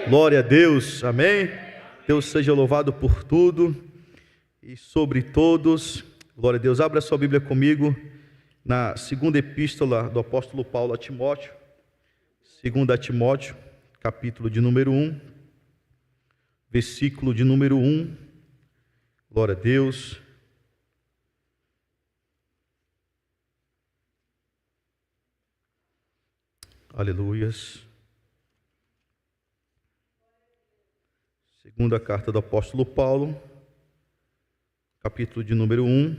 Glória a Deus, amém? Deus seja louvado por tudo e sobre todos. Glória a Deus. Abra sua Bíblia comigo na segunda epístola do apóstolo Paulo a Timóteo, 2 Timóteo, capítulo de número 1, versículo de número 1. Glória a Deus. Aleluias. Segunda carta do apóstolo Paulo, capítulo de número 1.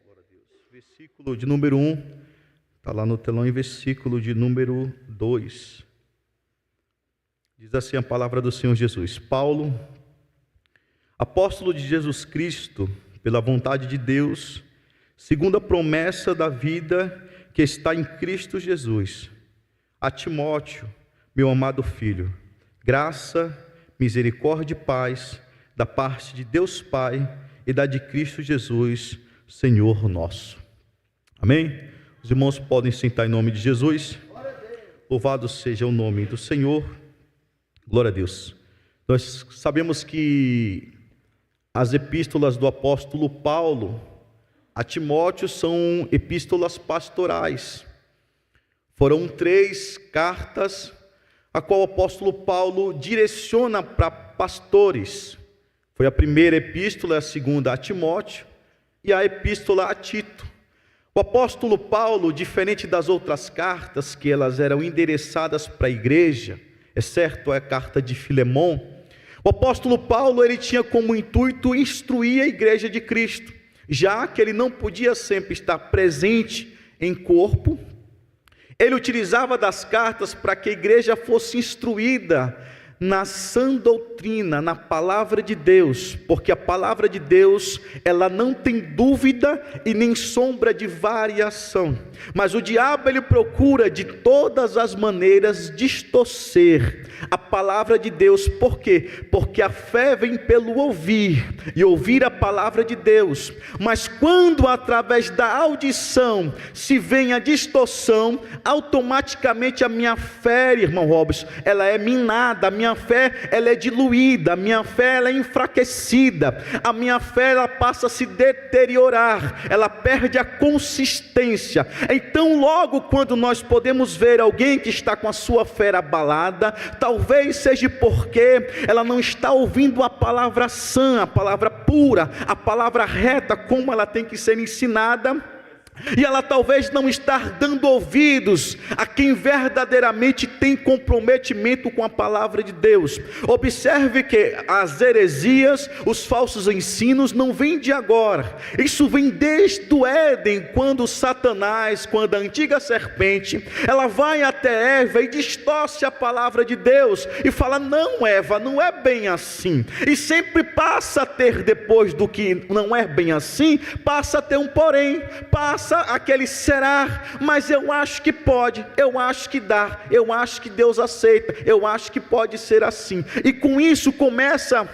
Glória a Deus. Versículo de número 1, está lá no telão, em versículo de número 2. Diz assim a palavra do Senhor Jesus: Paulo, apóstolo de Jesus Cristo, pela vontade de Deus, segundo a promessa da vida que está em Cristo Jesus, a Timóteo, meu amado filho, graça, misericórdia e paz da parte de Deus Pai e da de Cristo Jesus, Senhor nosso. Amém? Os irmãos podem sentar em nome de Jesus. Louvado seja o nome do Senhor. Glória a Deus. Nós sabemos que as epístolas do apóstolo Paulo a Timóteo são epístolas pastorais. Foram 3 cartas a qual o apóstolo Paulo direciona para pastores. Foi a primeira epístola, a segunda a Timóteo e a epístola a Tito. O apóstolo Paulo, diferente das outras cartas, que elas eram endereçadas para a igreja, exceto a carta de Filemon, o apóstolo Paulo ele tinha como intuito instruir a igreja de Cristo, já que ele não podia sempre estar presente em corpo. Ele utilizava das cartas para que a igreja fosse instruída na sã doutrina, na palavra de Deus, porque a palavra de Deus, ela não tem dúvida e nem sombra de variação, mas o diabo ele procura de todas as maneiras distorcer a palavra de Deus. Por quê? Porque a fé vem pelo ouvir, e ouvir a palavra de Deus, mas quando através da audição se vem a distorção, automaticamente a minha fé, irmão Robson, ela é minada, a minha fé ela é diluída, a minha fé ela é enfraquecida, a minha fé ela passa a se deteriorar, ela perde a consistência. Então logo quando nós podemos ver alguém que está com a sua fé abalada, talvez seja porque ela não está ouvindo a palavra sã, a palavra pura, a palavra reta como ela tem que ser ensinada, e ela talvez não está dando ouvidos a quem verdadeiramente tem comprometimento com a palavra de Deus. Observe que as heresias, os falsos ensinos não vêm de agora, isso vem desde o Éden, quando Satanás, quando a antiga serpente, ela vai até Eva e distorce a palavra de Deus, e fala: não Eva, não é bem assim, e sempre passa a ter, depois do que não é bem assim, passa a ter um porém, passa aquele será, mas eu acho que pode, eu acho que dá, eu acho que Deus aceita, eu acho que pode ser assim, e com isso começa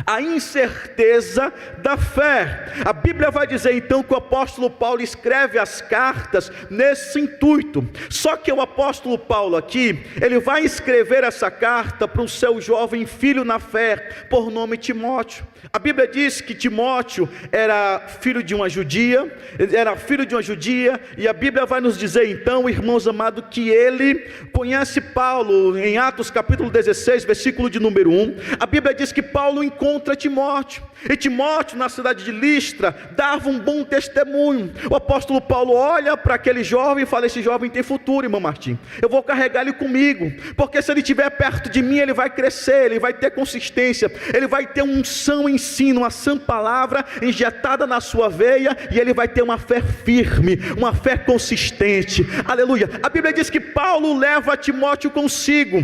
a incerteza da fé. A Bíblia vai dizer então que o apóstolo Paulo escreve as cartas nesse intuito. Só que o apóstolo Paulo aqui, ele vai escrever essa carta para o seu jovem filho na fé, por nome Timóteo. A Bíblia diz que Timóteo era filho de uma judia, e a Bíblia vai nos dizer então, irmãos amados, que ele conhece Paulo em Atos capítulo 16, versículo de número 1. A Bíblia diz que Paulo encontra Timóteo, e Timóteo na cidade de Listra dava um bom testemunho. O apóstolo Paulo olha para aquele jovem e fala: esse jovem tem futuro, irmão Martim, eu vou carregar ele comigo, porque se ele estiver perto de mim, ele vai crescer, ele vai ter consistência, ele vai ter um são ensino, uma sã palavra injetada na sua veia, e ele vai ter uma fé firme, uma fé consistente. Aleluia. A Bíblia diz que Paulo leva Timóteo consigo.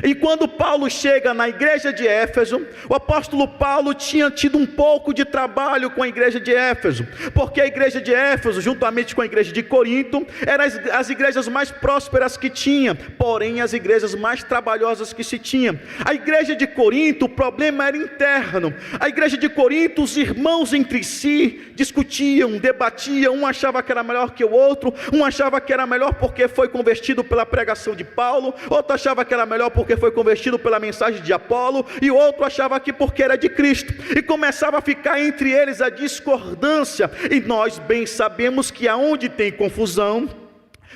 E quando Paulo chega na igreja de Éfeso, o apóstolo Paulo tinha tido um pouco de trabalho com a igreja de Éfeso, porque a igreja de Éfeso, juntamente com a igreja de Corinto, eram as igrejas mais prósperas que tinha, porém as igrejas mais trabalhosas que se tinha. A igreja de Corinto, o problema era interno. A igreja de Corinto, os irmãos entre si discutiam, debatiam, um achava que era melhor que o outro, um achava que era melhor porque foi convertido pela pregação de Paulo, outro achava que era melhor porque foi convertido pela mensagem de Apolo, e outro achava que porque era de Cristo, e começava a ficar entre eles a discordância. E nós bem sabemos que aonde tem confusão,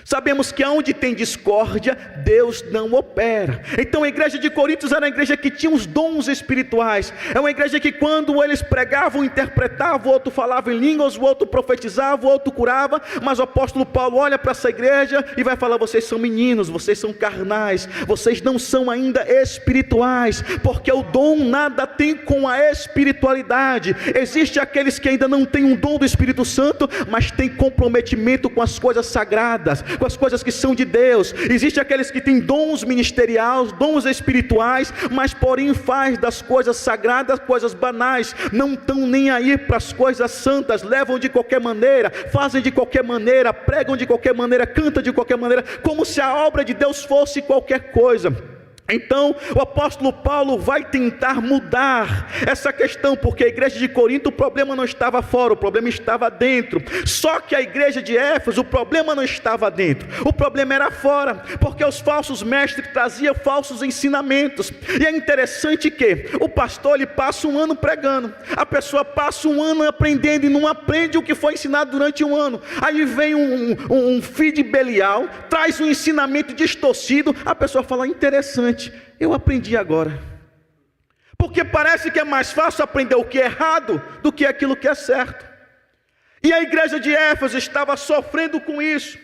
sabemos que aonde tem discórdia, Deus não opera. Então a igreja de Corinto era uma igreja que tinha os dons espirituais. É uma igreja que quando eles pregavam, interpretavam, o outro falava em línguas, o outro profetizava, o outro curava. Mas o apóstolo Paulo olha para essa igreja e vai falar: vocês são meninos, vocês são carnais, vocês não são ainda espirituais, porque o dom nada tem com a espiritualidade. Existem aqueles que ainda não têm um dom do Espírito Santo, mas têm comprometimento com as coisas sagradas, com as coisas que são de Deus. Existem aqueles que têm dons ministeriais, dons espirituais, mas porém faz das coisas sagradas coisas banais, não estão nem aí para as coisas santas, levam de qualquer maneira, fazem de qualquer maneira, pregam de qualquer maneira, cantam de qualquer maneira, como se a obra de Deus fosse qualquer coisa. Então o apóstolo Paulo vai tentar mudar essa questão, porque a igreja de Corinto, o problema não estava fora, o problema estava dentro. Só que a igreja de Éfeso, o problema não estava dentro, o problema era fora, porque os falsos mestres traziam falsos ensinamentos. E é interessante que o pastor, ele passa um ano pregando, a pessoa passa um ano aprendendo e não aprende o que foi ensinado durante um ano. Aí vem um filho de Belial, traz um ensinamento distorcido, a pessoa fala: interessante, eu aprendi agora, porque parece que é mais fácil aprender o que é errado do que aquilo que é certo. E a igreja de Éfeso estava sofrendo com isso.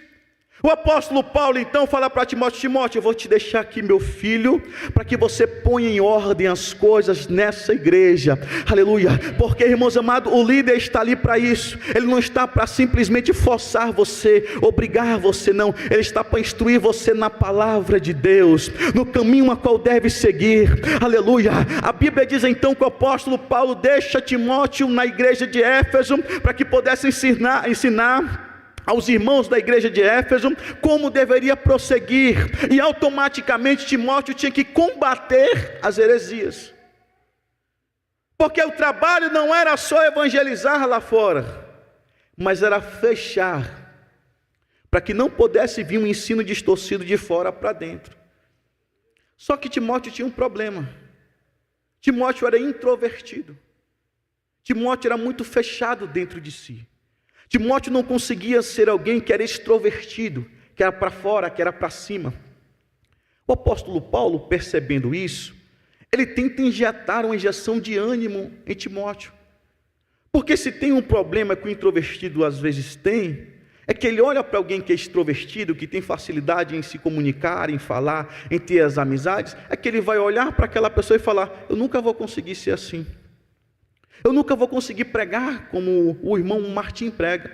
O apóstolo Paulo então fala para Timóteo: Timóteo, eu vou te deixar aqui, meu filho, para que você ponha em ordem as coisas nessa igreja. Aleluia. Porque, irmãos amados, o líder está ali para isso. Ele não está para simplesmente forçar você, obrigar você, não. Ele está para instruir você na palavra de Deus, no caminho a qual deve seguir. Aleluia. A Bíblia diz então que o apóstolo Paulo deixa Timóteo na igreja de Éfeso, para que pudesse ensinar aos irmãos da igreja de Éfeso como deveria prosseguir. E automaticamente Timóteo tinha que combater as heresias, porque o trabalho não era só evangelizar lá fora, mas era fechar, para que não pudesse vir um ensino distorcido de fora para dentro. Só que Timóteo tinha um problema. Timóteo era introvertido, Timóteo era muito fechado dentro de si. Timóteo não conseguia ser alguém que era extrovertido, que era para fora, que era para cima. O apóstolo Paulo, percebendo isso, ele tenta injetar uma injeção de ânimo em Timóteo. Porque se tem um problema que o introvertido às vezes tem, é que ele olha para alguém que é extrovertido, que tem facilidade em se comunicar, em falar, em ter as amizades, é que ele vai olhar para aquela pessoa e falar: eu nunca vou conseguir ser assim. Eu nunca vou conseguir pregar como o irmão Martim prega.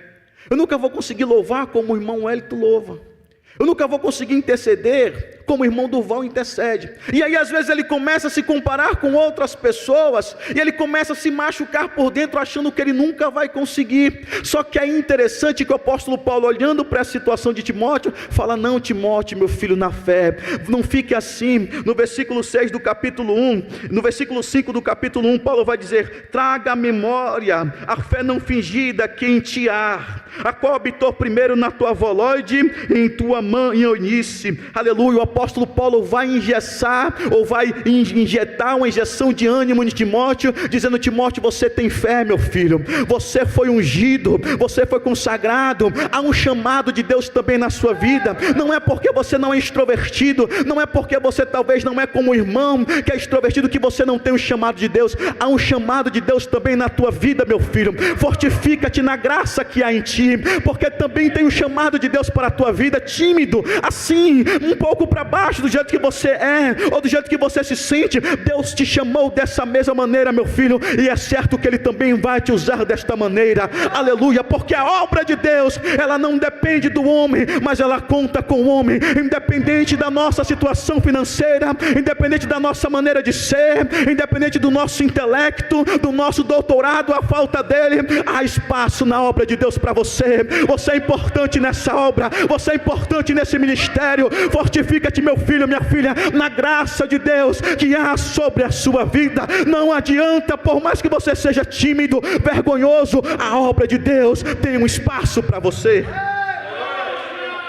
Eu nunca vou conseguir louvar como o irmão Wellington louva. Eu nunca vou conseguir interceder como o irmão Durval intercede. E aí às vezes ele começa a se comparar com outras pessoas, e ele começa a se machucar por dentro, achando que ele nunca vai conseguir. Só que é interessante que o apóstolo Paulo, olhando para a situação de Timóteo, fala: não, Timóteo, meu filho na fé, não fique assim. No versículo 6 do capítulo 1, no versículo 5 do capítulo 1, Paulo vai dizer: traga à memória a fé não fingida que em ti há, a qual habitou primeiro na tua avoloide e em tua mãe Eunice. Aleluia. O apóstolo Paulo vai engessar, ou vai injetar uma injeção de ânimo em Timóteo, dizendo: Timóteo, você tem fé, meu filho, você foi ungido, você foi consagrado, há um chamado de Deus também na sua vida. Não é porque você não é extrovertido, não é porque você talvez não é como o irmão que é extrovertido, que você não tem um chamado de Deus. Há um chamado de Deus também na tua vida, meu filho. Fortifica-te na graça que há em ti, porque também tem um chamado de Deus para a tua vida. Tímido, assim, um pouco para baixo, do jeito que você é, ou do jeito que você se sente, Deus te chamou dessa mesma maneira, meu filho, e é certo que Ele também vai te usar desta maneira, aleluia, porque a obra de Deus, ela não depende do homem, mas ela conta com o homem, independente da nossa situação financeira, independente da nossa maneira de ser, independente do nosso intelecto, do nosso doutorado, a falta dele, há espaço na obra de Deus para você. Você é importante nessa obra, você é importante nesse ministério. Fortifica-te, meu filho, minha filha, na graça de Deus que há sobre a sua vida. Não adianta, por mais que você seja tímido, vergonhoso, a obra de Deus tem um espaço para você.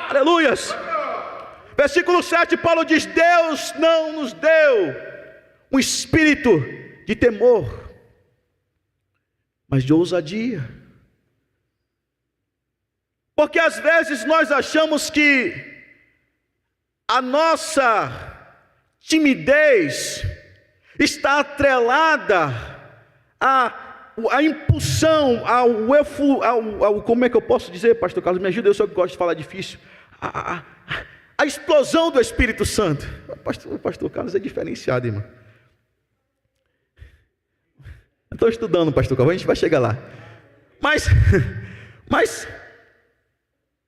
Aleluias. Versículo 7, Paulo diz: Deus não nos deu um espírito de temor, mas de ousadia. Porque às vezes nós achamos que a nossa timidez está atrelada à impulsão, como é que eu posso dizer, pastor Carlos, me ajuda, eu só que gosto de falar difícil, a explosão do Espírito Santo. O pastor Carlos é diferenciado, irmão. Estou estudando, pastor Carlos, a gente vai chegar lá. Mas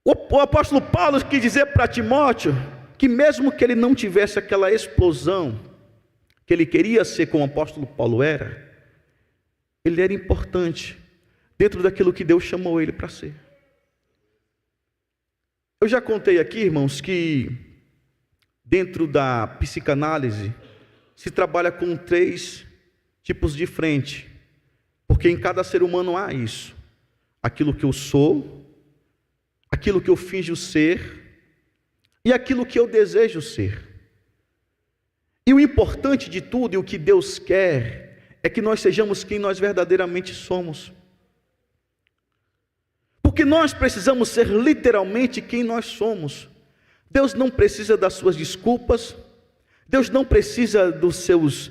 o apóstolo Paulo quis dizer para Timóteo que mesmo que ele não tivesse aquela explosão que ele queria ser como o apóstolo Paulo era, ele era importante dentro daquilo que Deus chamou ele para ser. Eu já contei aqui, irmãos, que dentro da psicanálise se trabalha com 3 tipos de frente, porque em cada ser humano há isso: aquilo que eu sou, aquilo que eu finjo ser e aquilo que eu desejo ser. E o importante de tudo, e o que Deus quer, é que nós sejamos quem nós verdadeiramente somos. Porque nós precisamos ser literalmente quem nós somos. Deus não precisa das suas desculpas, Deus não precisa dos seus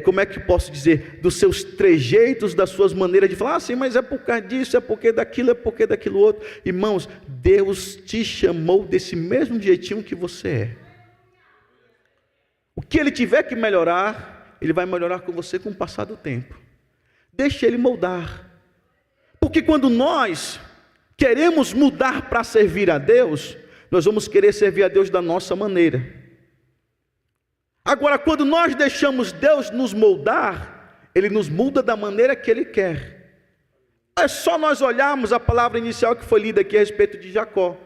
como é que posso dizer, dos seus trejeitos, das suas maneiras de falar, sim, mas é por causa disso, é porque daquilo outro. Irmãos, Deus te chamou desse mesmo jeitinho que você é. O que Ele tiver que melhorar, Ele vai melhorar com você com o passar do tempo. Deixe Ele moldar. Porque quando nós queremos mudar para servir a Deus, nós vamos querer servir a Deus da nossa maneira. Agora, quando nós deixamos Deus nos moldar, Ele nos muda da maneira que Ele quer. É só nós olharmos a palavra inicial que foi lida aqui a respeito de Jacó.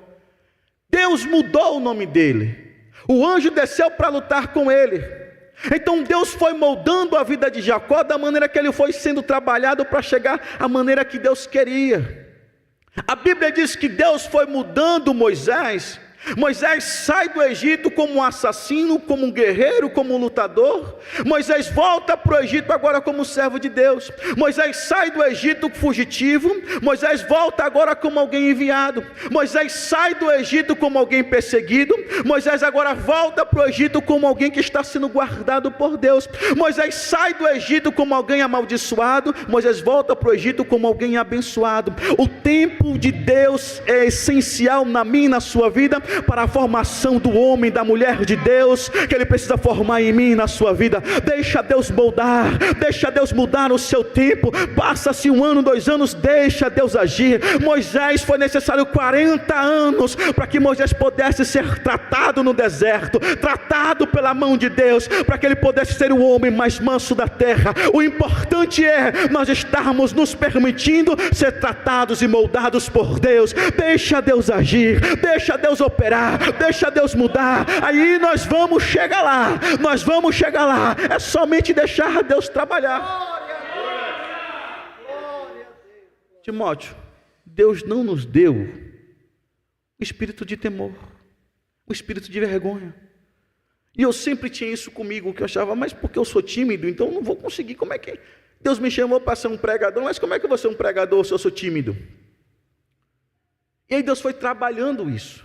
Deus mudou o nome dele. O anjo desceu para lutar com ele. Então Deus foi moldando a vida de Jacó da maneira que ele foi sendo trabalhado para chegar à maneira que Deus queria. A Bíblia diz que Deus foi mudando Moisés. Moisés sai do Egito como um assassino, como um guerreiro, como um lutador. Moisés volta para o Egito agora como servo de Deus. Moisés sai do Egito fugitivo. Moisés volta agora como alguém enviado. Moisés sai do Egito como alguém perseguido. Moisés agora volta para o Egito como alguém que está sendo guardado por Deus. Moisés sai do Egito como alguém amaldiçoado. Moisés volta para o Egito como alguém abençoado. O tempo de Deus é essencial na minha e na sua vida, para a formação do homem, da mulher de Deus, que Ele precisa formar em mim e na sua vida. Deixa Deus moldar, deixa Deus mudar o seu tempo. Passa-se 1 ano, 2 anos, deixa Deus agir. Moisés, foi necessário 40 anos para que Moisés pudesse ser tratado no deserto, tratado pela mão de Deus, para que ele pudesse ser o homem mais manso da terra. O importante é nós estarmos nos permitindo ser tratados e moldados por Deus. Deixa Deus agir, deixa Deus operar, deixa Deus mudar, aí nós vamos chegar lá, é somente deixar Deus trabalhar. Timóteo, Deus não nos deu o espírito de temor, o espírito de vergonha. E eu sempre tinha isso comigo, que eu achava, mas porque eu sou tímido, então eu não vou conseguir. Como é que Deus me chamou para ser um pregador, mas como é que eu vou ser um pregador se eu sou tímido? E aí Deus foi trabalhando isso.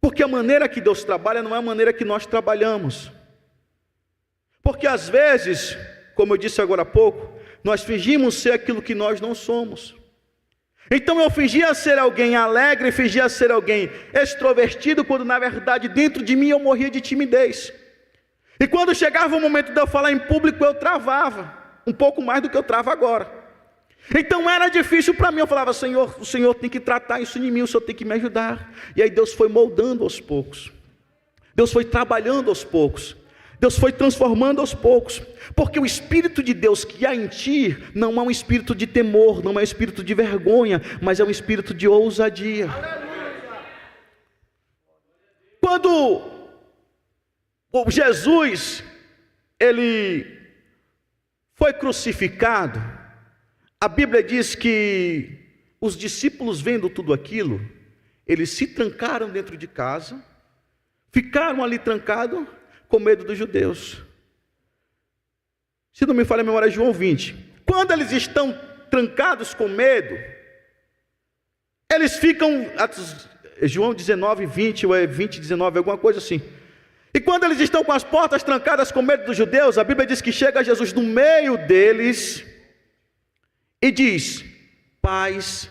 Porque a maneira que Deus trabalha não é a maneira que nós trabalhamos. Porque às vezes, como eu disse agora há pouco, nós fingimos ser aquilo que nós não somos. Então eu fingia ser alguém alegre, fingia ser alguém extrovertido, quando na verdade dentro de mim eu morria de timidez. E quando chegava o momento de eu falar em público, eu travava, um pouco mais do que eu travo agora. Então era difícil para mim, eu falava: Senhor, o Senhor tem que tratar isso em mim, o Senhor tem que me ajudar. E aí Deus foi moldando aos poucos, Deus foi trabalhando aos poucos, Deus foi transformando aos poucos, porque o Espírito de Deus que há em ti, não é um espírito de temor, não é um espírito de vergonha, mas é um espírito de ousadia. Quando Jesus, ele foi crucificado, a Bíblia diz que os discípulos, vendo tudo aquilo, eles se trancaram dentro de casa, ficaram ali trancados, com medo dos judeus. Se não me falha a memória, é João 20. Quando eles estão trancados com medo, eles ficam, João 19, 20, ou é 20, 19, alguma coisa assim. E quando eles estão com as portas trancadas com medo dos judeus, a Bíblia diz que chega Jesus no meio deles e diz: paz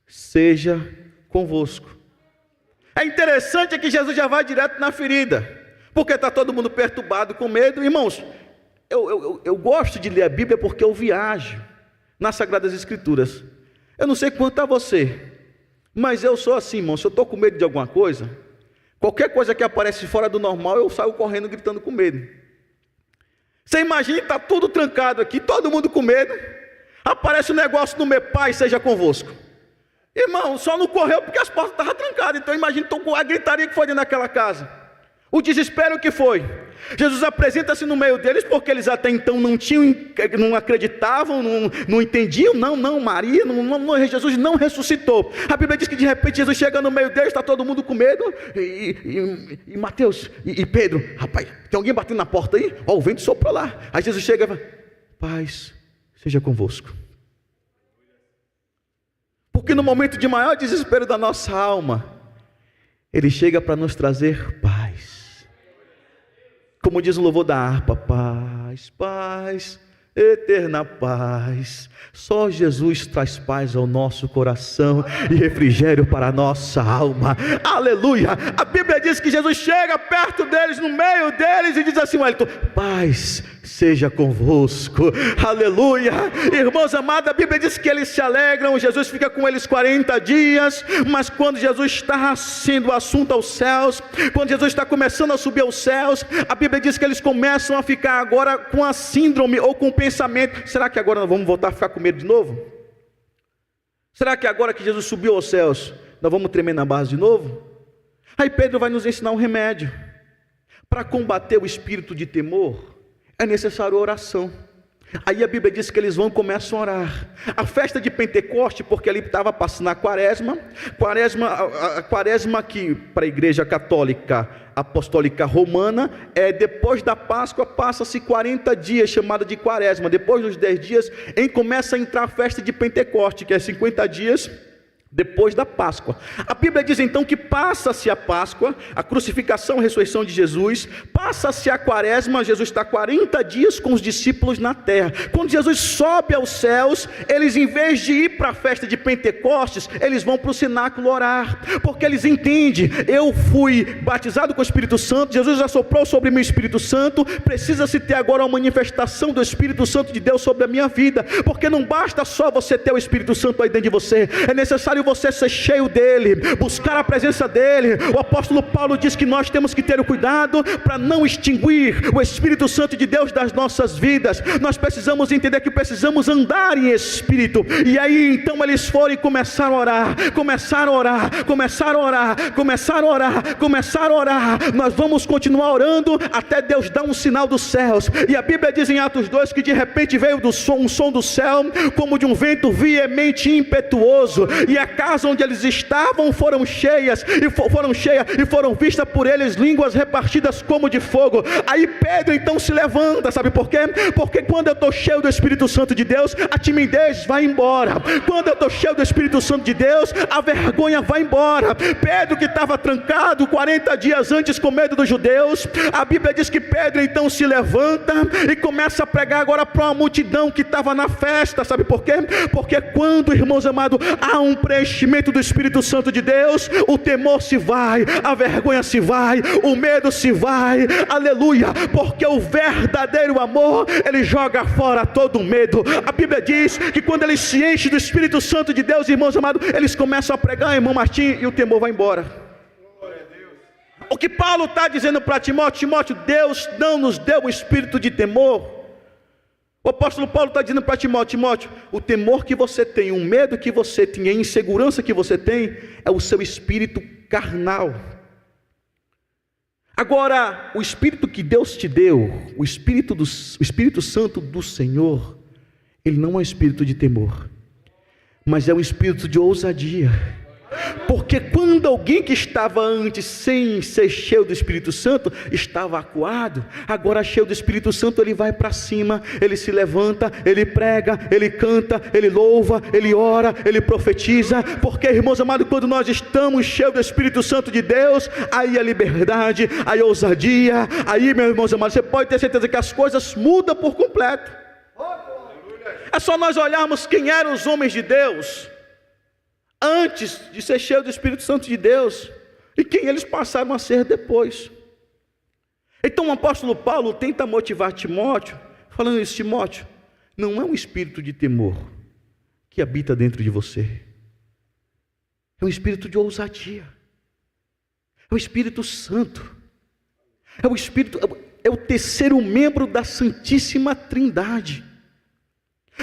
seja convosco. É interessante que Jesus já vai direto na ferida, porque está todo mundo perturbado com medo. Irmãos, eu gosto de ler a Bíblia porque eu viajo nas Sagradas Escrituras. Eu não sei quanto a você, mas eu sou assim, irmão. Se eu estou com medo de alguma coisa, qualquer coisa que aparece fora do normal, eu saio correndo, gritando com medo. Você imagina, está tudo trancado aqui, todo mundo com medo, aparece um negócio no meu: paz seja convosco. Irmão, só não correu porque as portas estavam trancadas. Então imagina a gritaria que foi dentro daquela casa, o desespero que foi. Jesus apresenta-se no meio deles, porque eles até então não acreditavam, não entendiam. Maria, Jesus não ressuscitou. A Bíblia diz que de repente Jesus chega no meio deles, está todo mundo com medo, e Mateus e Pedro: rapaz, tem alguém batendo na porta aí? Ó, o vento soprou lá. Aí Jesus chega e fala: paz seja convosco. Porque no momento de maior desespero da nossa alma, Ele chega para nos trazer paz. Como diz o louvor da harpa: paz, paz, eterna paz. Só Jesus traz paz ao nosso coração e refrigério para a nossa alma. Aleluia! A Bíblia diz que Jesus chega perto deles, no meio deles, e diz assim: Wellington, paz seja convosco. Aleluia! Irmãos amados, a Bíblia diz que eles se alegram. Jesus fica com eles 40 dias, mas quando Jesus está sendo assunto aos céus, quando Jesus está começando a subir aos céus, a Bíblia diz que eles começam a ficar agora com a síndrome, ou com o pensamento: será que agora nós vamos voltar a ficar com medo de novo? Será que agora que Jesus subiu aos céus, nós vamos tremer na base de novo? Aí Pedro vai nos ensinar um remédio. Para combater o espírito de temor, é necessário oração. Aí a Bíblia diz que eles começam a orar. A festa de Pentecoste, porque ali estava passando a quaresma, a quaresma que para a igreja católica apostólica romana, depois da Páscoa passa-se 40 dias, chamada de quaresma. Depois dos 10 dias, começa a entrar a festa de Pentecoste, que é 50 dias depois da Páscoa. A Bíblia diz então que passa-se a Páscoa, a crucificação e ressurreição de Jesus, passa-se a quaresma. Jesus está 40 dias com os discípulos na terra. Quando Jesus sobe aos céus, eles, em vez de ir para a festa de Pentecostes, eles vão para o cenáculo orar, porque eles entendem: eu fui batizado com o Espírito Santo, Jesus já soprou sobre mim o Espírito Santo, precisa-se ter agora uma manifestação do Espírito Santo de Deus sobre a minha vida, porque não basta só você ter o Espírito Santo aí dentro de você, é necessário você ser cheio dele, buscar a presença dele. O apóstolo Paulo diz que nós temos que ter o cuidado para não extinguir o Espírito Santo de Deus das nossas vidas. Nós precisamos entender que precisamos andar em Espírito. E aí então eles foram e começaram a orar, nós vamos continuar orando até Deus dar um sinal dos céus. E a Bíblia diz em Atos 2 que de repente veio um som do céu, como de um vento veemente e impetuoso, e a casa onde eles estavam foram cheias, e foram vistas por eles línguas repartidas como de fogo. Aí Pedro então se levanta, sabe por quê? Porque quando eu estou cheio do Espírito Santo de Deus, a timidez vai embora. Quando eu estou cheio do Espírito Santo de Deus, a vergonha vai embora. Pedro, que estava trancado 40 dias antes com medo dos judeus, a Bíblia diz que Pedro então se levanta e começa a pregar agora para uma multidão que estava na festa. Sabe por quê? Porque quando, irmãos amados, há um preenchimento do Espírito Santo de Deus, o temor se vai, a vergonha se vai, o medo se vai, aleluia, porque o verdadeiro amor, ele joga fora todo o medo. A Bíblia diz que quando eles se enchem do Espírito Santo de Deus, irmãos amados, eles começam a pregar, irmão Martim, e o temor vai embora. O que Paulo está dizendo para Timóteo: Timóteo, Deus não nos deu um espírito de temor. O apóstolo Paulo está dizendo para Timóteo: Timóteo, o temor que você tem, o medo que você tem, a insegurança que você tem, é o seu espírito carnal. Agora, o espírito que Deus te deu, o Espírito Santo do Senhor, ele não é um espírito de temor, mas é um espírito de ousadia. Porque quando alguém que estava antes sem ser cheio do Espírito Santo estava acuado, agora cheio do Espírito Santo, ele vai para cima, ele se levanta, ele prega, ele canta, ele louva, ele ora, ele profetiza. Porque, irmãos amados, quando nós estamos cheios do Espírito Santo de Deus, aí a liberdade, aí a ousadia, aí, meus irmãos amados, você pode ter certeza que as coisas mudam por completo. É só nós olharmos quem eram os homens de Deus antes de ser cheio do Espírito Santo de Deus, e quem eles passaram a ser depois. Então o apóstolo Paulo tenta motivar Timóteo, falando isso: Timóteo, não é um espírito de temor que habita dentro de você, é um espírito de ousadia, é o Espírito Santo, é o terceiro membro da Santíssima Trindade.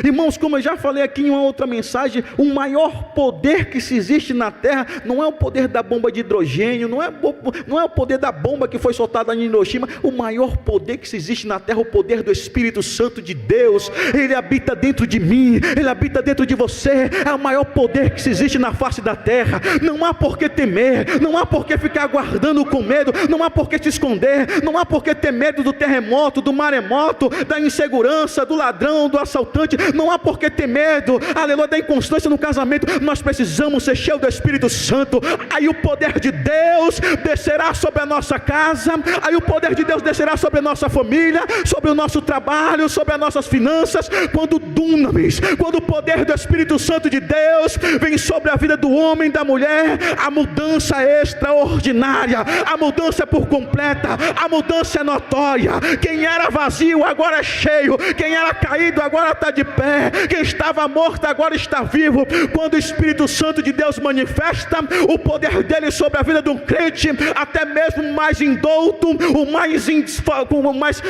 Irmãos, como eu já falei aqui em uma outra mensagem, o maior poder que se existe na terra não é o poder da bomba de hidrogênio, não é o poder da bomba que foi soltada em Hiroshima. O maior poder que se existe na terra é o poder do Espírito Santo de Deus. Ele habita dentro de mim, ele habita dentro de você. É o maior poder que se existe na face da terra. Não há por que temer, não há por que ficar aguardando com medo, não há por que se esconder, não há por que ter medo do terremoto, do maremoto, da insegurança, do ladrão, do assaltante. Não há por que ter medo, aleluia, da inconstância no casamento. Nós precisamos ser cheios do Espírito Santo. Aí o poder de Deus descerá sobre a nossa casa, aí o poder de Deus descerá sobre a nossa família, sobre o nosso trabalho, sobre as nossas finanças. Quando dunamis, quando o poder do Espírito Santo de Deus vem sobre a vida do homem, da mulher, a mudança é extraordinária, a mudança é por completa, a mudança é notória. Quem era vazio agora é cheio, quem era caído agora está de pé, quem estava morto agora está vivo. Quando o Espírito Santo de Deus manifesta o poder dele sobre a vida de um crente, até mesmo mais indouto,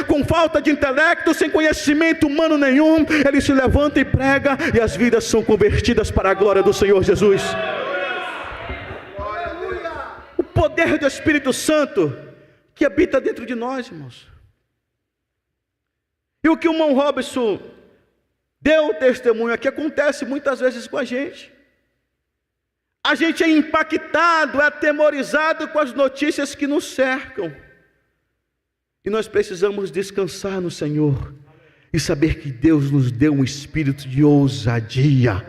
com falta de intelecto, sem conhecimento humano nenhum, ele se levanta e prega, e as vidas são convertidas para a glória do Senhor Jesus. O poder do Espírito Santo que habita dentro de nós, irmãos. E o que o irmão Robson deu testemunho aqui acontece muitas vezes com a gente. A gente é impactado, é atemorizado com as notícias que nos cercam, e nós precisamos descansar no Senhor e saber que Deus nos deu um espírito de ousadia.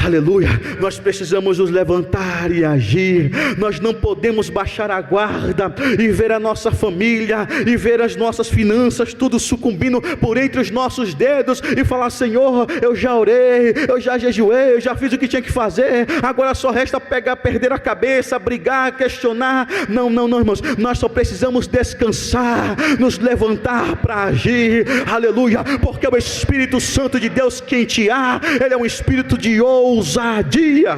Aleluia. Nós precisamos nos levantar e agir. Nós não podemos baixar a guarda e ver a nossa família e ver as nossas finanças tudo sucumbindo por entre os nossos dedos e falar: Senhor, eu já orei, eu já jejuei, eu já fiz o que tinha que fazer, agora só resta perder a cabeça, brigar, questionar. Não, irmãos, nós só precisamos descansar, nos levantar para agir. Aleluia. Porque o Espírito Santo de Deus, quem te há, ele é um espírito de ousadia.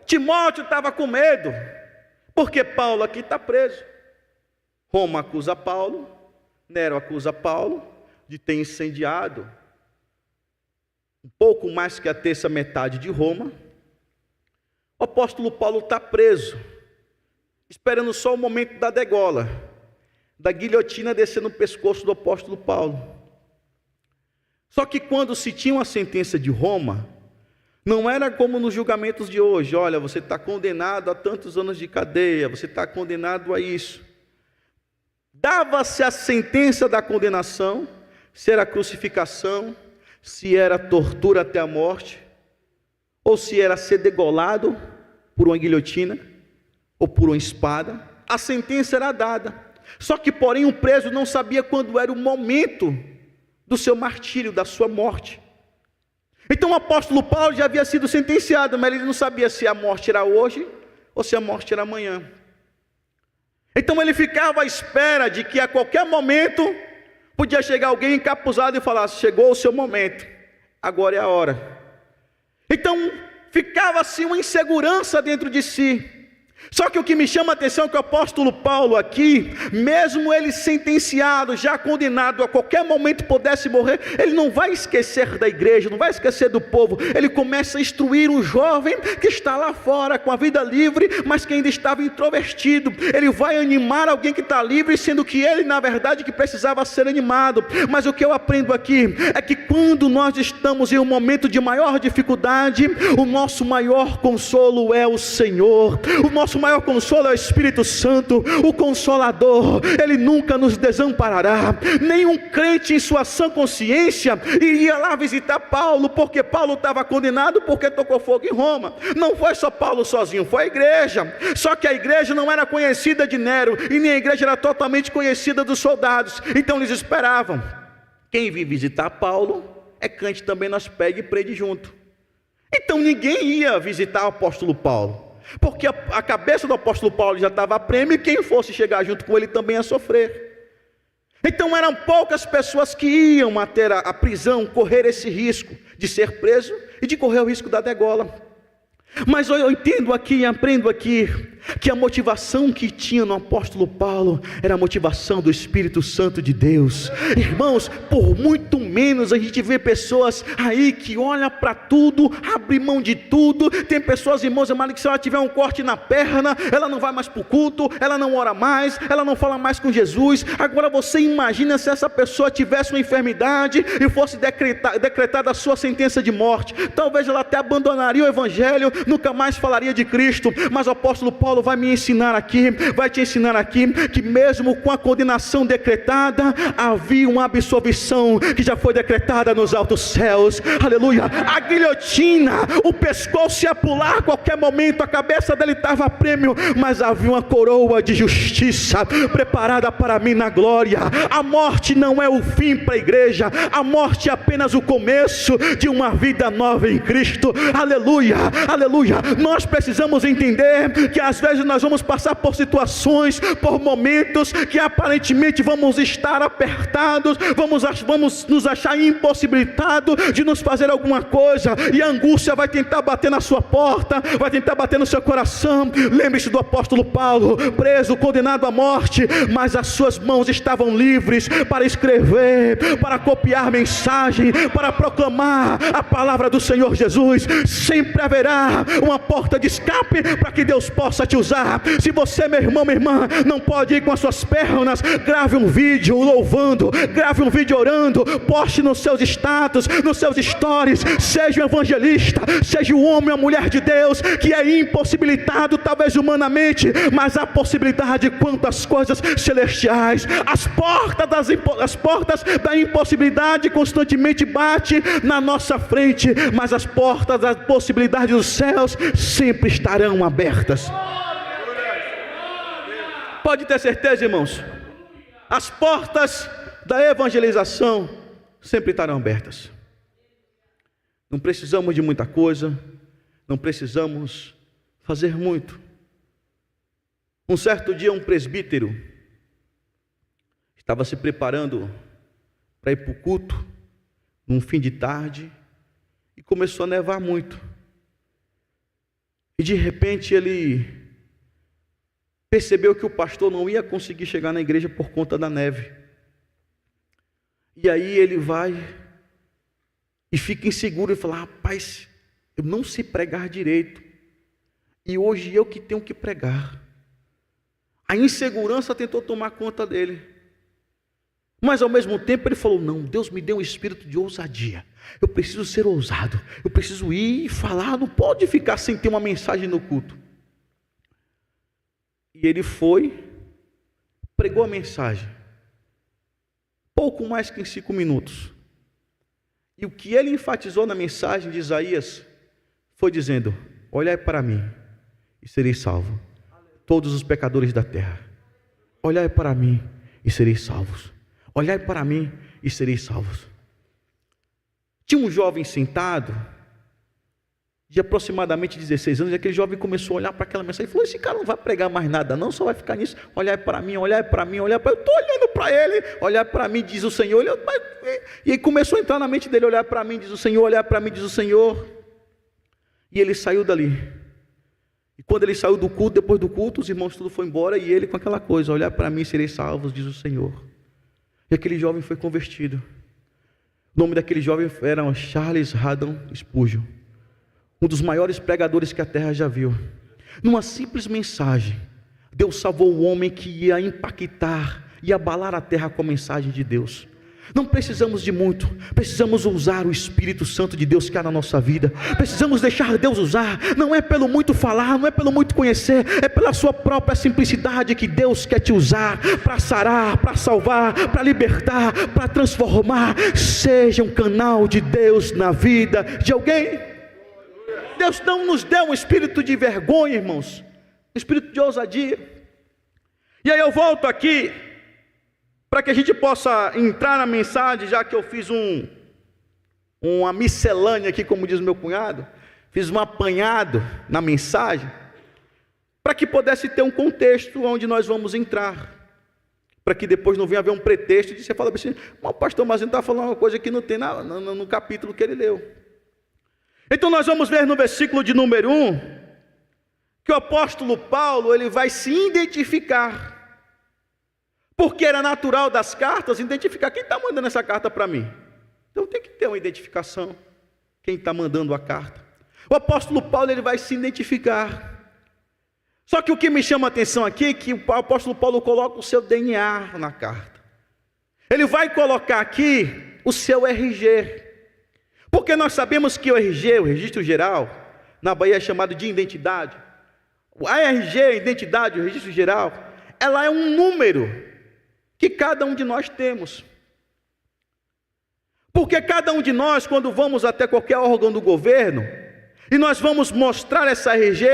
Timóteo estava com medo, porque Paulo aqui está preso. Roma acusa Paulo, Nero acusa Paulo de ter incendiado um pouco mais que a terça metade de Roma. O apóstolo Paulo está preso, esperando só o momento da degola, da guilhotina descer no pescoço do apóstolo Paulo. Só que quando se tinha uma sentença de Roma, não era como nos julgamentos de hoje: olha, você está condenado a tantos anos de cadeia, você está condenado a isso. Dava-se a sentença da condenação, se era crucificação, se era tortura até a morte, ou se era ser degolado por uma guilhotina, ou por uma espada. A sentença era dada. Só que, porém, o preso não sabia quando era o momento do seu martírio, da sua morte. Então o apóstolo Paulo já havia sido sentenciado, mas ele não sabia se a morte era hoje, ou se a morte era amanhã. Então ele ficava à espera de que a qualquer momento podia chegar alguém encapuzado e falar: chegou o seu momento, agora é a hora. Então ficava assim uma insegurança dentro de si. Só que o que me chama a atenção é que o apóstolo Paulo aqui, mesmo ele sentenciado, já condenado, a qualquer momento pudesse morrer, ele não vai esquecer da igreja, não vai esquecer do povo. Ele começa a instruir um jovem que está lá fora com a vida livre, mas que ainda estava introvertido. Ele vai animar alguém que está livre, sendo que ele na verdade que precisava ser animado. Mas o que eu aprendo aqui é que quando nós estamos em um momento de maior dificuldade, o nosso maior consolo é o Senhor. O nosso maior consolo é o Espírito Santo, o Consolador. Ele nunca nos desamparará. Nenhum crente em sua sã consciência iria lá visitar Paulo, porque Paulo estava condenado porque tocou fogo em Roma. Não foi só Paulo sozinho, foi a igreja. Só que a igreja não era conhecida de Nero, e nem a igreja era totalmente conhecida dos soldados. Então eles esperavam: quem vir visitar Paulo é crente também, nós pega e prende junto. Então ninguém ia visitar o apóstolo Paulo, porque a cabeça do apóstolo Paulo já estava a prêmio, e quem fosse chegar junto com ele também ia sofrer. Então eram poucas pessoas que iam até a prisão, correr esse risco de ser preso e de correr o risco da degola. Mas eu entendo aqui e aprendo aqui que a motivação que tinha no apóstolo Paulo era a motivação do Espírito Santo de Deus. Irmãos, por muito menos a gente vê pessoas aí que olham para tudo, abrem mão de tudo. Tem pessoas, irmãos amados, que se ela tiver um corte na perna, ela não vai mais para o culto, ela não ora mais, ela não fala mais com Jesus. Agora você imagina se essa pessoa tivesse uma enfermidade e fosse decretada a sua sentença de morte. Talvez ela até abandonaria o evangelho, nunca mais falaria de Cristo. Mas o apóstolo Paulo vai te ensinar aqui, que mesmo com a condenação decretada, havia uma absolvição que já foi decretada nos altos céus. Aleluia. A guilhotina, o pescoço ia pular a qualquer momento, a cabeça dele estava a prêmio, mas havia uma coroa de justiça preparada para mim na glória. A morte não é o fim para a igreja, a morte é apenas o começo de uma vida nova em Cristo. Aleluia, aleluia. Nós precisamos entender que às vezes nós vamos passar por situações, por momentos que aparentemente vamos estar apertados, vamos nos achar impossibilitados de nos fazer alguma coisa, e a angústia vai tentar bater na sua porta, vai tentar bater no seu coração. Lembre-se do apóstolo Paulo, preso, condenado à morte, mas as suas mãos estavam livres para escrever, para copiar mensagem, para proclamar a palavra do Senhor Jesus. Sempre haverá uma porta de escape para que Deus possa te usar. Se você, meu irmão, minha irmã, não pode ir com as suas pernas, grave um vídeo louvando, grave um vídeo orando, poste nos seus status, nos seus stories. Seja um evangelista, seja um homem ou mulher de Deus que é impossibilitado talvez humanamente, mas há possibilidade quanto às coisas celestiais. As portas da impossibilidade constantemente batem na nossa frente, mas as portas da possibilidade dos céus sempre estarão abertas. Pode ter certeza, irmãos, as portas da evangelização sempre estarão abertas. Não precisamos de muita coisa, não precisamos fazer muito. Um certo dia, um presbítero estava se preparando para ir para o culto, num fim de tarde, e começou a nevar muito. E de repente ele percebeu que o pastor não ia conseguir chegar na igreja por conta da neve. E aí ele vai e fica inseguro e fala: rapaz, eu não sei pregar direito, e hoje eu que tenho que pregar. A insegurança tentou tomar conta dele. Mas ao mesmo tempo ele falou: não, Deus me deu um espírito de ousadia. Eu preciso ser ousado. Eu preciso ir e falar. Não pode ficar sem ter uma mensagem no culto. E ele foi, pregou a mensagem. Pouco mais que em 5 minutos. E o que ele enfatizou na mensagem de Isaías foi dizendo: olhai para mim e sereis salvos, todos os pecadores da terra. Olhai para mim e sereis salvos. Olhai para mim e sereis salvos. Tinha um jovem sentado, de aproximadamente 16 anos, e aquele jovem começou a olhar para aquela mensagem e falou: esse cara não vai pregar mais nada não, só vai ficar nisso. Olhai para mim, olhai para mim, olhai para mim. Eu estou olhando para ele, olhar para mim, diz o Senhor. E aí começou a entrar na mente dele: olhar para mim, diz o Senhor, olhar para mim, diz o Senhor. E ele saiu dali. E quando ele saiu do culto, depois do culto, os irmãos tudo foi embora, e ele com aquela coisa: olhar para mim, sereis salvos, diz o Senhor. E aquele jovem foi convertido. O nome daquele jovem era Charles Haddon Spurgeon, um dos maiores pregadores que a terra já viu. Numa simples mensagem, Deus salvou o homem que ia impactar e abalar a terra com a mensagem de Deus. Não precisamos de muito, precisamos usar o Espírito Santo de Deus que há na nossa vida. Precisamos deixar Deus usar. Não é pelo muito falar, não é pelo muito conhecer, é pela sua própria simplicidade que Deus quer te usar para sarar, para salvar, para libertar, para transformar. Seja um canal de Deus na vida de alguém. Deus não nos deu um espírito de vergonha, irmãos, um espírito de ousadia. E aí eu volto aqui para que a gente possa entrar na mensagem, já que eu fiz uma miscelânea aqui, como diz meu cunhado, fiz um apanhado na mensagem, para que pudesse ter um contexto onde nós vamos entrar, para que depois não venha haver um pretexto de você falar assim: mas o pastor Mazinho está falando uma coisa que não tem no capítulo que ele leu. Então nós vamos ver no versículo de número 1, que o apóstolo Paulo, ele vai se identificar, porque era natural das cartas identificar quem está mandando essa carta para mim. Então tem que ter uma identificação, quem está mandando a carta. O apóstolo Paulo, ele vai se identificar. Só que o que me chama a atenção aqui é que o apóstolo Paulo coloca o seu DNA na carta. Ele vai colocar aqui o seu RG, porque nós sabemos que o RG, o registro geral, na Bahia é chamado de identidade. A RG, a identidade, o registro geral, ela é um número que cada um de nós temos. Porque cada um de nós, quando vamos até qualquer órgão do governo, e nós vamos mostrar essa RG,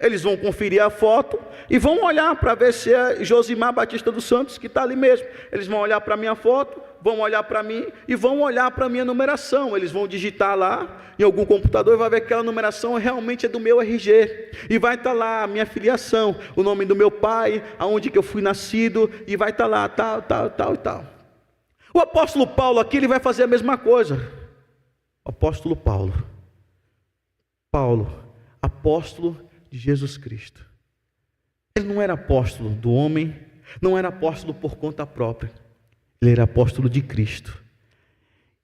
eles vão conferir a foto e vão olhar para ver se é Josimar Batista dos Santos que está ali mesmo. Eles vão olhar para a minha foto, vão olhar para mim e vão olhar para a minha numeração. Eles vão digitar lá em algum computador e vai ver que aquela numeração realmente é do meu RG. E vai estar lá a minha filiação, o nome do meu pai, aonde que eu fui nascido, e vai estar lá tal, tal, tal e tal. O apóstolo Paulo aqui, ele vai fazer a mesma coisa. O apóstolo Paulo, apóstolo de Jesus Cristo. Ele não era apóstolo do homem, não era apóstolo por conta própria, ele era apóstolo de Cristo.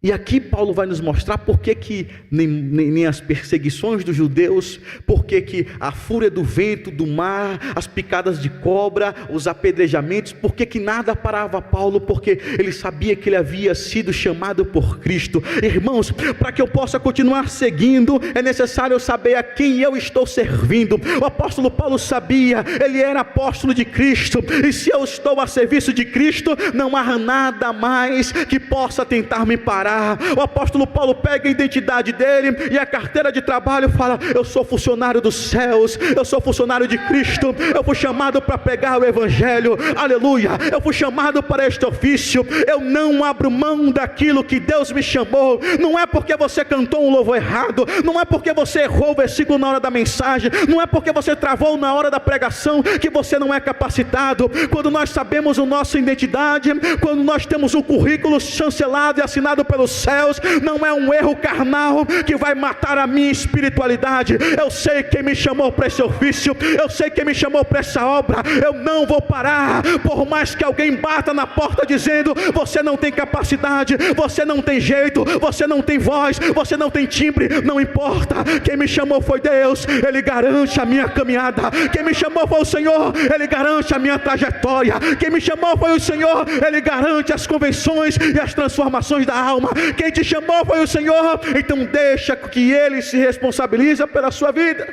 E aqui Paulo vai nos mostrar por que nem as perseguições dos judeus, por que a fúria do vento, do mar, as picadas de cobra, os apedrejamentos, por que nada parava Paulo, porque ele sabia que ele havia sido chamado por Cristo. Irmãos, para que eu possa continuar seguindo, é necessário eu saber a quem eu estou servindo. O apóstolo Paulo sabia, ele era apóstolo de Cristo, e se eu estou a serviço de Cristo, não há nada mais que possa tentar me parar. O apóstolo Paulo pega a identidade dele e a carteira de trabalho, fala: eu sou funcionário dos céus, eu sou funcionário de Cristo, eu fui chamado para pregar o evangelho, aleluia, eu fui chamado para este ofício, eu não abro mão daquilo que Deus me chamou. Não é porque você cantou um louvor errado, não é porque você errou o versículo na hora da mensagem, não é porque você travou na hora da pregação que você não é capacitado. Quando nós sabemos a nossa identidade, quando nós temos um currículo chancelado e assinado pelo pelos céus, não é um erro carnal que vai matar a minha espiritualidade. Eu sei quem me chamou para esse ofício, eu sei quem me chamou para essa obra. Eu não vou parar, por mais que alguém bata na porta dizendo: você não tem capacidade, você não tem jeito, você não tem voz, você não tem timbre. Não importa, quem me chamou foi Deus, Ele garante a minha caminhada. Quem me chamou foi o Senhor, Ele garante a minha trajetória. Quem me chamou foi o Senhor, Ele garante as convenções e as transformações da alma. Quem te chamou foi o Senhor, então deixa que Ele se responsabilize pela sua vida.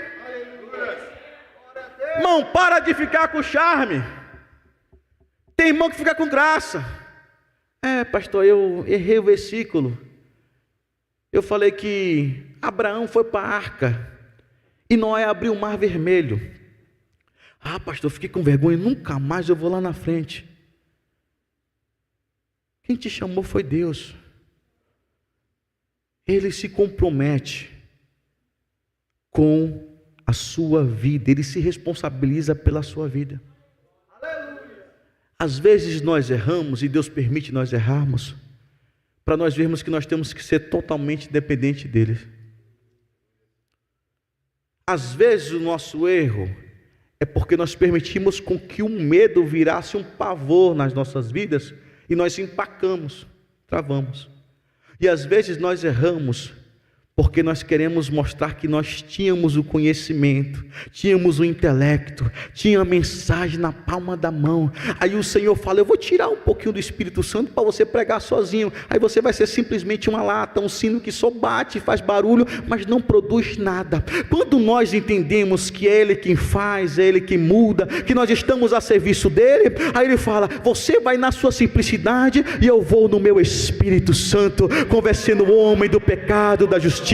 Irmão, para de ficar com charme. Tem irmão que fica com graça. Pastor, eu errei o versículo. Eu falei que Abraão foi para a arca e Noé abriu o mar vermelho. Pastor, eu fiquei com vergonha, nunca mais eu vou lá na frente. Quem te chamou foi Deus. Ele se compromete com a sua vida, Ele se responsabiliza pela sua vida. Às vezes nós erramos e Deus permite nós errarmos, para nós vermos que nós temos que ser totalmente dependente dEle. Às vezes o nosso erro é porque nós permitimos com que o medo virasse um pavor nas nossas vidas e nós empacamos, travamos. E às vezes nós erramos porque nós queremos mostrar que nós tínhamos o conhecimento, tínhamos o intelecto, tinha a mensagem na palma da mão. Aí o Senhor fala: eu vou tirar um pouquinho do Espírito Santo para você pregar sozinho. Aí você vai ser simplesmente uma lata, um sino que só bate, faz barulho, mas não produz nada. Quando nós entendemos que é Ele quem faz, é Ele quem muda, que nós estamos a serviço dEle, aí Ele fala: você vai na sua simplicidade e eu vou no meu Espírito Santo, convencendo o homem do pecado, da justiça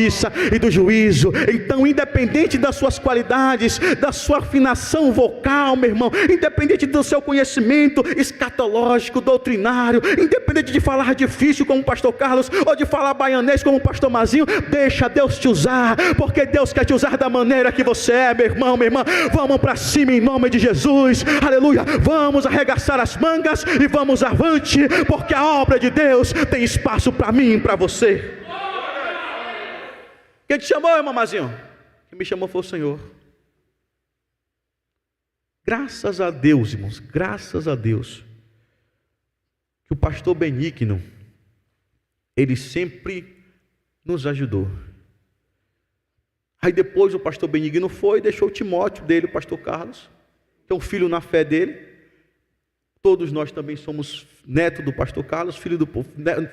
e do juízo. Então, independente das suas qualidades, da sua afinação vocal, meu irmão, independente do seu conhecimento escatológico, doutrinário, independente de falar difícil como o pastor Carlos, ou de falar baianês como o pastor Mazinho, deixa Deus te usar, porque Deus quer te usar da maneira que você é, meu irmão, minha irmã. Vamos para cima em nome de Jesus, aleluia. Vamos arregaçar as mangas e vamos avante, porque a obra de Deus tem espaço para mim e para você. Quem te chamou, irmão Mazinho? Quem me chamou foi o Senhor. Graças a Deus, irmãos, graças a Deus, que o pastor Benigno, ele sempre nos ajudou. Aí depois o pastor Benigno foi e deixou o Timóteo dele, o pastor Carlos, que é um filho na fé dele. Todos nós também somos neto do pastor Carlos,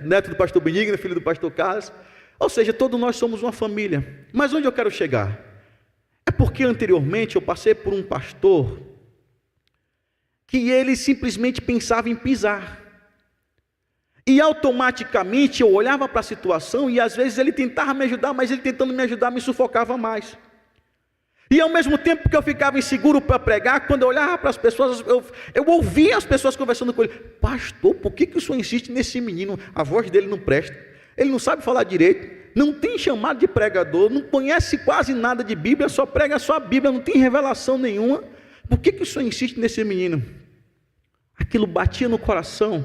neto do pastor Benigno, filho do pastor Carlos. Ou seja, todos nós somos uma família. Mas onde eu quero chegar? É porque anteriormente eu passei por um pastor que ele simplesmente pensava em pisar. E automaticamente eu olhava para a situação e às vezes ele tentava me ajudar, mas ele tentando me ajudar me sufocava mais. E ao mesmo tempo que eu ficava inseguro para pregar, quando eu olhava para as pessoas, eu ouvia as pessoas conversando com ele: pastor, por que o senhor insiste nesse menino? A voz dele não presta. Ele não sabe falar direito, não tem chamado de pregador, não conhece quase nada de Bíblia, só prega só a Bíblia, não tem revelação nenhuma. Por que o senhor insiste nesse menino? Aquilo batia no coração,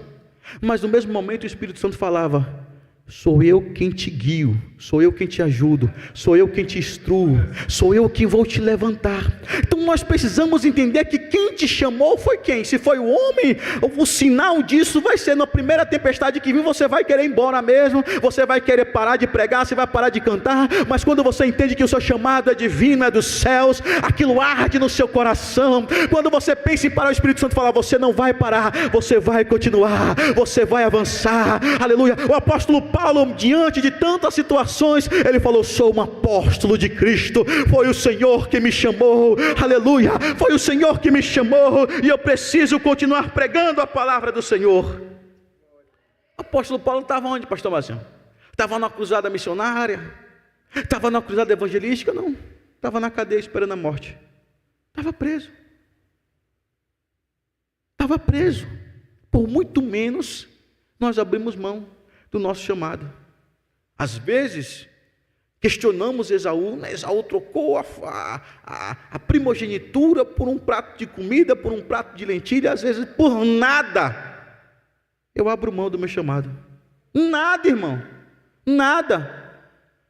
mas no mesmo momento o Espírito Santo falava: sou eu quem te guio, sou eu quem te ajudo, sou eu quem te instruo, sou eu quem vou te levantar. Então nós precisamos entender que quem te chamou foi quem? Se foi o homem, o sinal disso vai ser na primeira tempestade que vir, você vai querer ir embora mesmo, você vai querer parar de pregar, você vai parar de cantar. Mas quando você entende que o seu chamado é divino, é dos céus, aquilo arde no seu coração. Quando você pensa em parar, o Espírito Santo fala: você não vai parar, você vai continuar, você vai avançar, aleluia. O apóstolo Paulo, diante de tantas situações, ele falou: sou um apóstolo de Cristo, foi o Senhor que me chamou, aleluia, foi o Senhor que me chamou, e eu preciso continuar pregando a palavra do Senhor. O apóstolo Paulo estava onde, pastor Marcinho? Estava na cruzada missionária? Estava na cruzada evangelística? Não, estava na cadeia esperando a morte, estava preso, por muito menos nós abrimos mão do nosso chamado. Às vezes questionamos Esaú, né? Esaú trocou a primogenitura por um prato de comida, por um prato de lentilha. Às vezes por nada eu abro mão do meu chamado. Nada, irmão, Nada.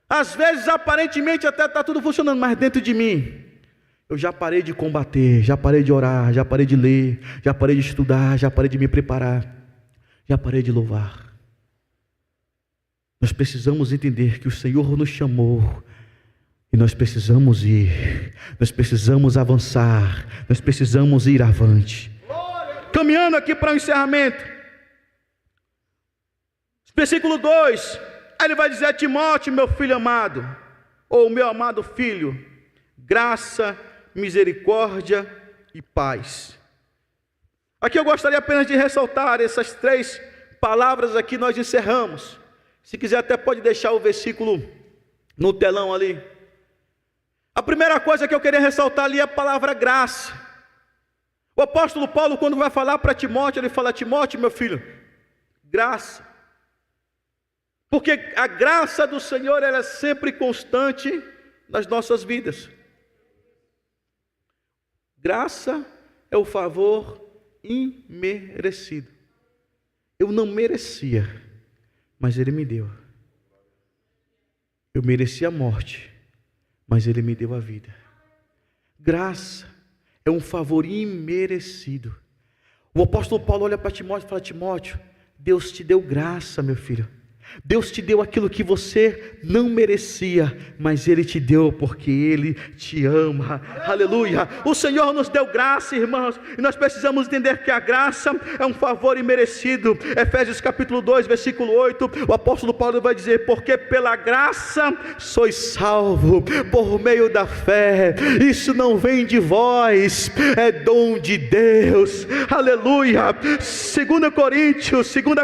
Às vezes, aparentemente, até está tudo funcionando, mas dentro de mim, eu já parei de combater, já parei de orar, já parei de ler, já parei de estudar, já parei de me preparar, já parei de louvar. Nós precisamos entender que o Senhor nos chamou e nós precisamos ir, nós precisamos avançar, nós precisamos ir avante. Caminhando aqui para o encerramento, versículo 2, aí ele vai dizer a Timóteo, meu filho amado, ou meu amado filho, graça, misericórdia e paz. Aqui eu gostaria apenas de ressaltar essas 3 palavras aqui, nós encerramos. Se quiser até pode deixar o versículo no telão ali. A primeira coisa que eu queria ressaltar ali é a palavra graça. O apóstolo Paulo, quando vai falar para Timóteo, ele fala: Timóteo, meu filho, graça. Porque a graça do Senhor, ela é sempre constante nas nossas vidas. Graça é o favor imerecido. Eu não merecia, mas Ele me deu. Eu merecia a morte, mas Ele me deu a vida. Graça é um favor imerecido. O apóstolo Paulo olha para Timóteo e fala: Timóteo, Deus te deu graça, meu filho. Deus te deu aquilo que você não merecia, mas Ele te deu porque Ele te ama. Aleluia! O Senhor nos deu graça, irmãos, e nós precisamos entender que a graça é um favor imerecido. Efésios capítulo 2, versículo 8, o apóstolo Paulo vai dizer: porque pela graça sois salvo, por meio da fé. Isso não vem de vós, é dom de Deus. Aleluia! 2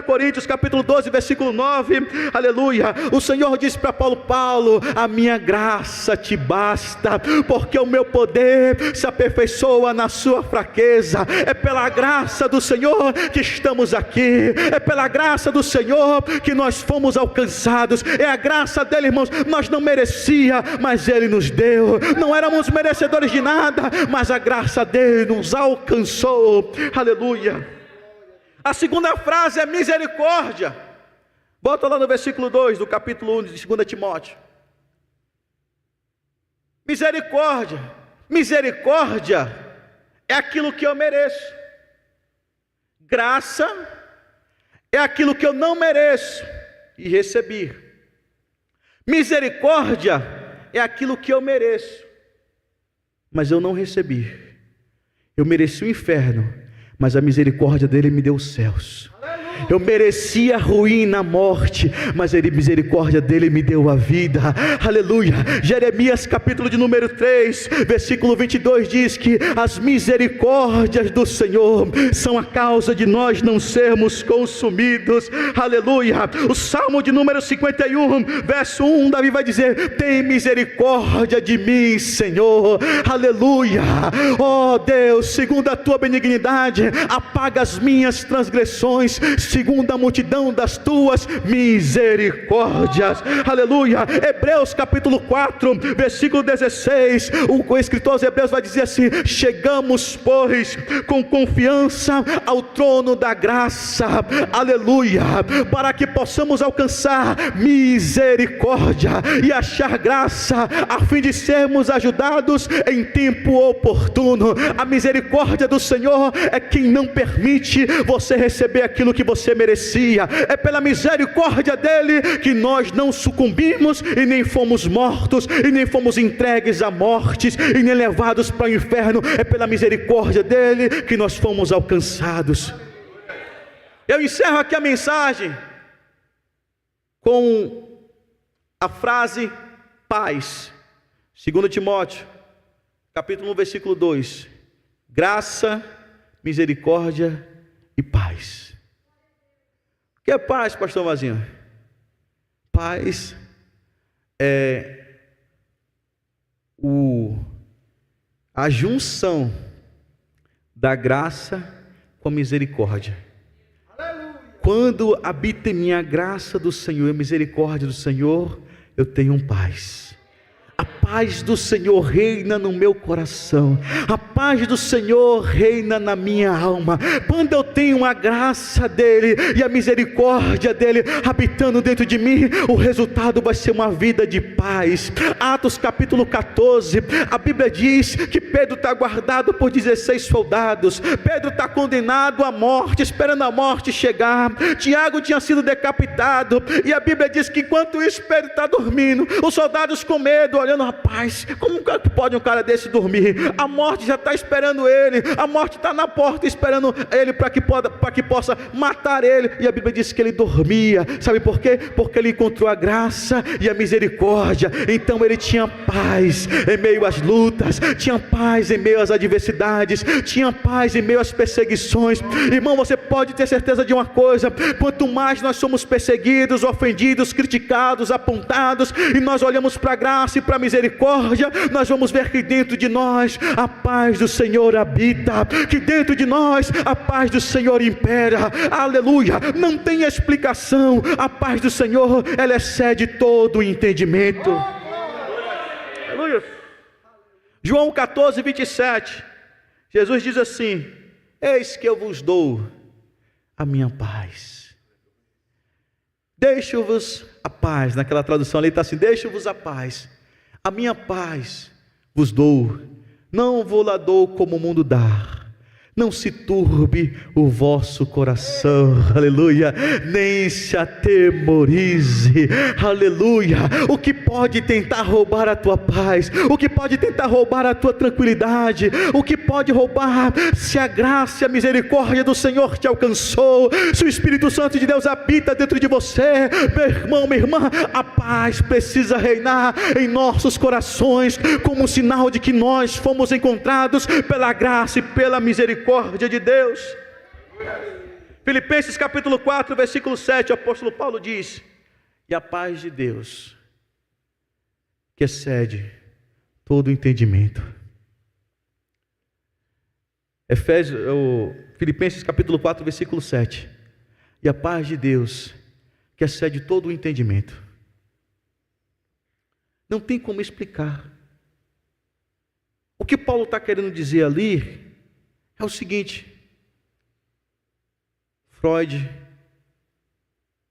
Coríntios capítulo 12, versículo 9, aleluia, o Senhor diz para Paulo: a minha graça te basta, porque o meu poder se aperfeiçoa na sua fraqueza. É pela graça do Senhor que estamos aqui, é pela graça do Senhor que nós fomos alcançados, é a graça dele, irmãos. Nós não merecia, mas Ele nos deu. Não éramos merecedores de nada, mas a graça dele nos alcançou. Aleluia. A segunda frase é misericórdia. Bota lá no versículo 2 do capítulo 1 de 2 Timóteo. Misericórdia. Misericórdia é aquilo que eu mereço. Graça é aquilo que eu não mereço e recebi. Misericórdia é aquilo que eu mereço, mas eu não recebi. Eu mereci o inferno, mas a misericórdia dele me deu os céus. Eu merecia ruim na morte, mas a misericórdia dele me deu a vida. Aleluia. Jeremias capítulo de número 3, versículo 22 diz que as misericórdias do Senhor são a causa de nós não sermos consumidos. Aleluia. O Salmo de número 51, verso 1, Davi vai dizer: tem misericórdia de mim, Senhor. Aleluia. Ó Deus, segundo a tua benignidade, apaga as minhas transgressões, segundo a multidão das tuas misericórdias. Aleluia. Hebreus capítulo 4, versículo 16, o escritor aos Hebreus vai dizer assim: chegamos, pois, com confiança ao trono da graça, aleluia, para que possamos alcançar misericórdia e achar graça, a fim de sermos ajudados em tempo oportuno. A misericórdia do Senhor é quem não permite você receber aquilo que você merecia. É pela misericórdia dele que nós não sucumbimos e nem fomos mortos e nem fomos entregues a mortes e nem levados para o inferno. É pela misericórdia dele que nós fomos alcançados. Eu encerro aqui a mensagem com a frase paz. 2 Timóteo capítulo 1, versículo 2: graça, misericórdia e paz. O que é paz, pastor Mazinho? Paz é a junção da graça com a misericórdia. Aleluia. Quando habita em mim a graça do Senhor e a misericórdia do Senhor, eu tenho paz. A paz do Senhor reina no meu coração, a paz do Senhor reina na minha alma. Quando eu tenho a graça dele e a misericórdia dele habitando dentro de mim, o resultado vai ser uma vida de paz. Atos capítulo 14, a Bíblia diz que Pedro está guardado por 16 soldados. Pedro está condenado à morte, esperando a morte chegar. Tiago tinha sido decapitado, e a Bíblia diz que enquanto isso Pedro está dormindo, os soldados com medo, olhando, rapaz, como pode um cara desse dormir? A morte já está esperando ele, a morte está na porta esperando ele para que possa matar ele. E a Bíblia diz que ele dormia. Sabe por quê? Porque ele encontrou a graça e a misericórdia. Então ele tinha paz em meio às lutas, tinha paz em meio às adversidades, tinha paz em meio às perseguições. Irmão, você pode ter certeza de uma coisa: quanto mais nós somos perseguidos, ofendidos, criticados, apontados, e nós olhamos para a graça e para a misericórdia, nós vamos ver que dentro de nós a paz do Senhor habita, que dentro de nós a paz do Senhor impera. Aleluia, não tem explicação. A paz do Senhor, ela excede todo o entendimento. Aleluia. João 14, 27, Jesus diz assim: eis que eu vos dou a minha paz, deixo-vos a paz. Naquela tradução ali está assim: deixo-vos a paz, a minha paz vos dou, não vou lá dou como o mundo dá. Não se turbe o vosso coração, aleluia, nem se atemorize, aleluia. O que pode tentar roubar a tua paz? O que pode tentar roubar a tua tranquilidade? O que pode roubar? Se a graça e a misericórdia do Senhor te alcançou, se o Espírito Santo de Deus habita dentro de você, meu irmão, minha irmã, a paz precisa reinar em nossos corações, como um sinal de que nós fomos encontrados pela graça e pela misericórdia de Deus. Filipenses capítulo 4, versículo 7, o apóstolo Paulo diz: e a paz de Deus, que excede todo o entendimento. Filipenses capítulo 4, versículo 7, e a paz de Deus, que excede todo o entendimento. Não tem como explicar. O que Paulo está querendo dizer ali é o seguinte: Freud,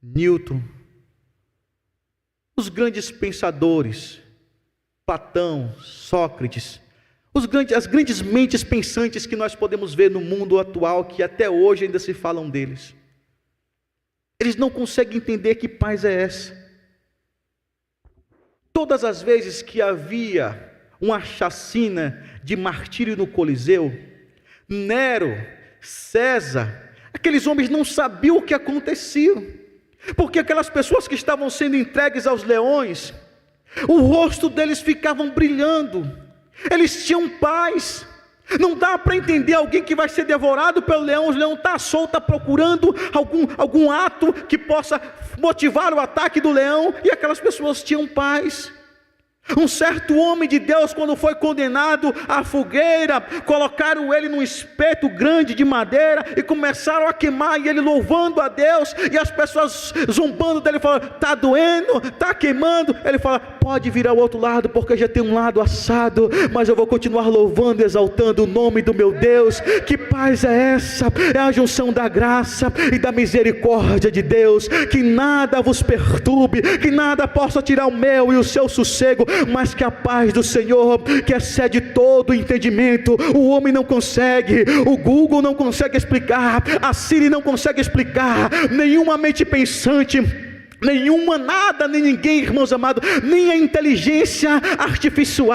Newton, os grandes pensadores, Platão, Sócrates, as grandes mentes pensantes que nós podemos ver no mundo atual, que até hoje ainda se falam deles, eles não conseguem entender que paz é essa. Todas as vezes que havia uma chacina de martírio no Coliseu, Nero, César, aqueles homens não sabiam o que acontecia, porque aquelas pessoas que estavam sendo entregues aos leões, o rosto deles ficava brilhando, eles tinham paz. Não dá para entender alguém que vai ser devorado pelo leão, o leão está solto, está procurando algum ato que possa motivar o ataque do leão, e aquelas pessoas tinham paz. Um certo homem de Deus, quando foi condenado à fogueira, colocaram ele num espeto grande de madeira e começaram a queimar, e ele louvando a Deus, e as pessoas zombando dele, falando: está doendo, está queimando. Ele fala: pode vir ao outro lado, porque já tem um lado assado, mas eu vou continuar louvando e exaltando o nome do meu Deus. Que paz é essa? É a junção da graça e da misericórdia de Deus. Que nada vos perturbe, que nada possa tirar o meu e o seu sossego, mas que a paz do Senhor, que excede todo o entendimento, o homem não consegue, o Google não consegue explicar, a Siri não consegue explicar, nenhuma mente pensante, nenhuma, nada, nem ninguém, irmãos amados, nem a inteligência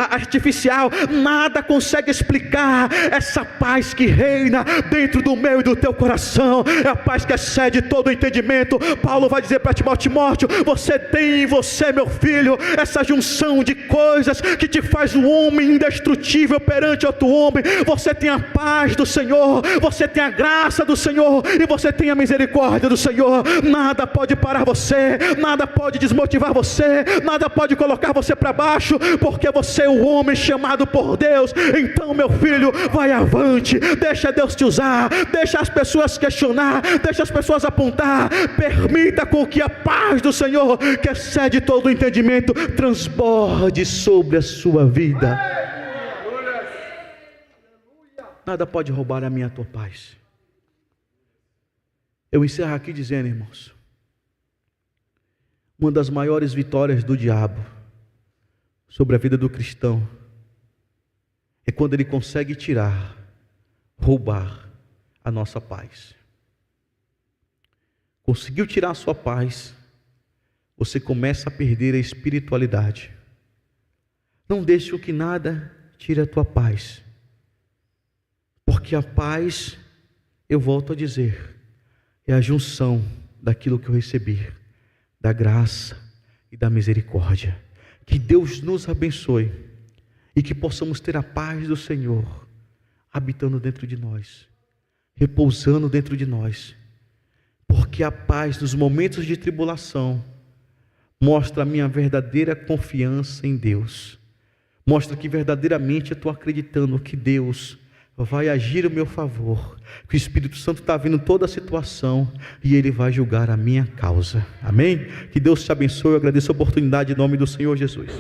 artificial, nada consegue explicar essa paz que reina dentro do meu e do teu coração. É a paz que excede todo o entendimento. Paulo vai dizer para Timóteo: você tem em você, meu filho, essa junção de coisas que te faz um homem indestrutível perante outro homem. Você tem a paz do Senhor, você tem a graça do Senhor, e você tem a misericórdia do Senhor. Nada pode parar você, nada pode desmotivar você, nada pode colocar você para baixo, porque você é o homem chamado por Deus. Então, meu filho, vai avante, deixa Deus te usar, deixa as pessoas questionar, deixa as pessoas apontar, permita com que a paz do Senhor, que excede todo o entendimento, transborde sobre a sua vida. Nada pode roubar a minha tua paz. Eu encerro aqui dizendo, irmãos, uma das maiores vitórias do diabo sobre a vida do cristão é quando ele consegue tirar, roubar a nossa paz. Conseguiu tirar a sua paz, você começa a perder a espiritualidade. Não deixe o que nada tire a tua paz, porque a paz, eu volto a dizer, é a junção daquilo que eu recebi, da graça e da misericórdia. Que Deus nos abençoe e que possamos ter a paz do Senhor habitando dentro de nós, repousando dentro de nós, porque a paz nos momentos de tribulação mostra a minha verdadeira confiança em Deus, mostra que verdadeiramente eu estou acreditando que Deus vai agir a meu favor, que o Espírito Santo está vendo toda a situação e Ele vai julgar a minha causa. Amém? Que Deus te abençoe. Eu agradeço a oportunidade em nome do Senhor Jesus.